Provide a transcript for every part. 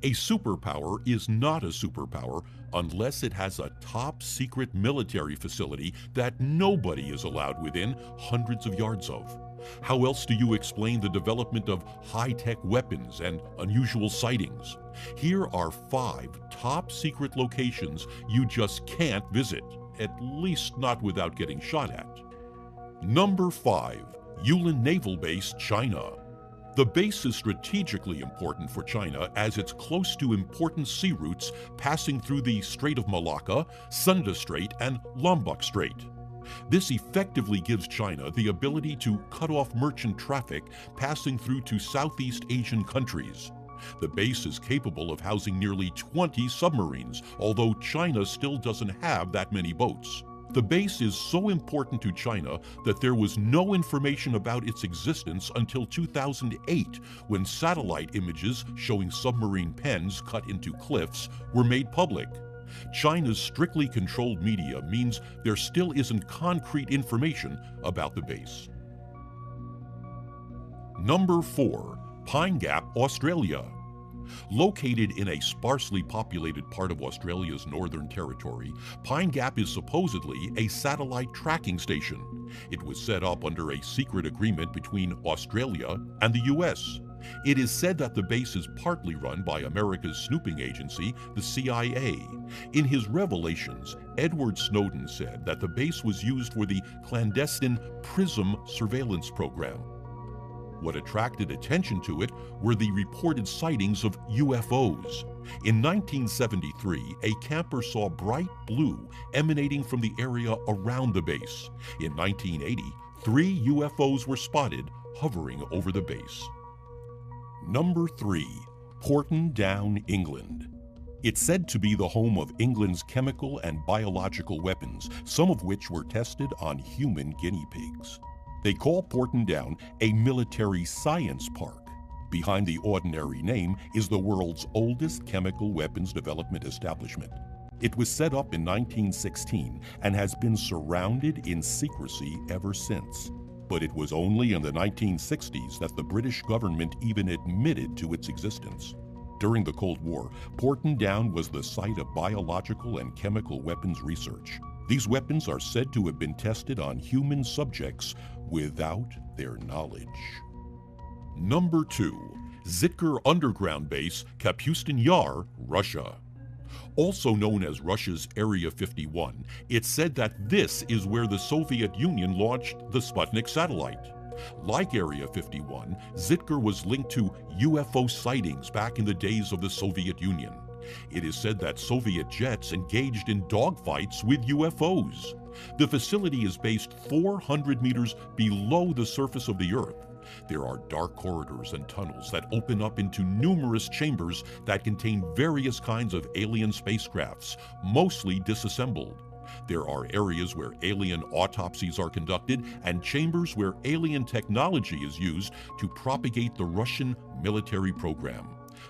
A superpower is not a superpower unless it has a top secret military facility that nobody is allowed within hundreds of yards of. How else do you explain the development of high-tech weapons and unusual sightings? Here are 5 top secret locations you just can't visit, at least not without getting shot at. Number 5. Yulin Naval Base, China. The base is strategically important for China as it's close to important sea routes passing through the Strait of Malacca, Sunda Strait, and Lombok Strait. This effectively gives China the ability to cut off merchant traffic passing through to Southeast Asian countries. The base is capable of housing nearly 20 submarines, although China still doesn't have that many boats. The base is so important to China that there was no information about its existence until 2008, when satellite images showing submarine pens cut into cliffs were made public. China's strictly controlled media means there still isn't concrete information about the base. Number 4. Pine Gap, Australia. Located in a sparsely populated part of Australia's Northern Territory, Pine Gap is supposedly a satellite tracking station. It was set up under a secret agreement between Australia and the US. It is said that the base is partly run by America's snooping agency, the CIA. In his revelations, Edward Snowden said that the base was used for the clandestine PRISM surveillance program. What attracted attention to it were the reported sightings of UFOs. In 1973, a camper saw bright blue emanating from the area around the base. In 1980, 3 UFOs were spotted hovering over the base. Number 3. Porton Down, England. It's said to be the home of England's chemical and biological weapons, some of which were tested on human guinea pigs. They call Porton Down a military science park. Behind the ordinary name is the world's oldest chemical weapons development establishment. It was set up in 1916 and has been surrounded in secrecy ever since. But it was only in the 1960s that the British government even admitted to its existence. During the Cold War, Porton Down was the site of biological and chemical weapons research. These weapons are said to have been tested on human subjects without their knowledge. Number 2. Zitkar Underground Base, Kapustin Yar, Russia. Also known as Russia's Area 51, it's said that this is where the Soviet Union launched the Sputnik satellite. Like Area 51, Zitkar was linked to UFO sightings back in the days of the Soviet Union. It is said that Soviet jets engaged in dogfights with UFOs. The facility is based 400 meters below the surface of the Earth. There are dark corridors and tunnels that open up into numerous chambers that contain various kinds of alien spacecrafts, mostly disassembled. There are areas where alien autopsies are conducted and chambers where alien technology is used to propagate the Russian military program.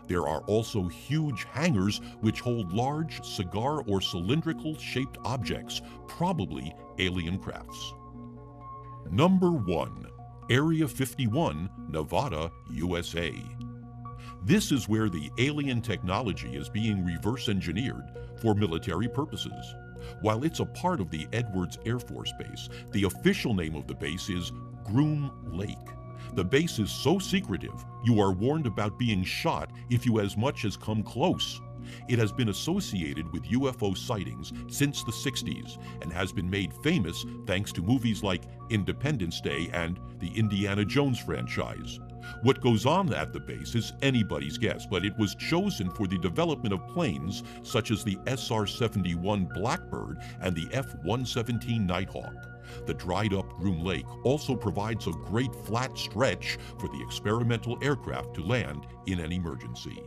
There are also huge hangars which hold large cigar or cylindrical shaped objects, probably alien crafts. Number 1. Area 51, Nevada, USA. This is where the alien technology is being reverse engineered for military purposes. While it's a part of the Edwards Air Force Base, the official name of the base is Groom Lake. The base is so secretive, you are warned about being shot if you as much as come close. It has been associated with UFO sightings since the 60s and has been made famous thanks to movies like Independence Day and the Indiana Jones franchise. What goes on at the base is anybody's guess, but it was chosen for the development of planes such as the SR-71 Blackbird and the F-117 Nighthawk. The dried-up Groom Lake also provides a great flat stretch for the experimental aircraft to land in an emergency.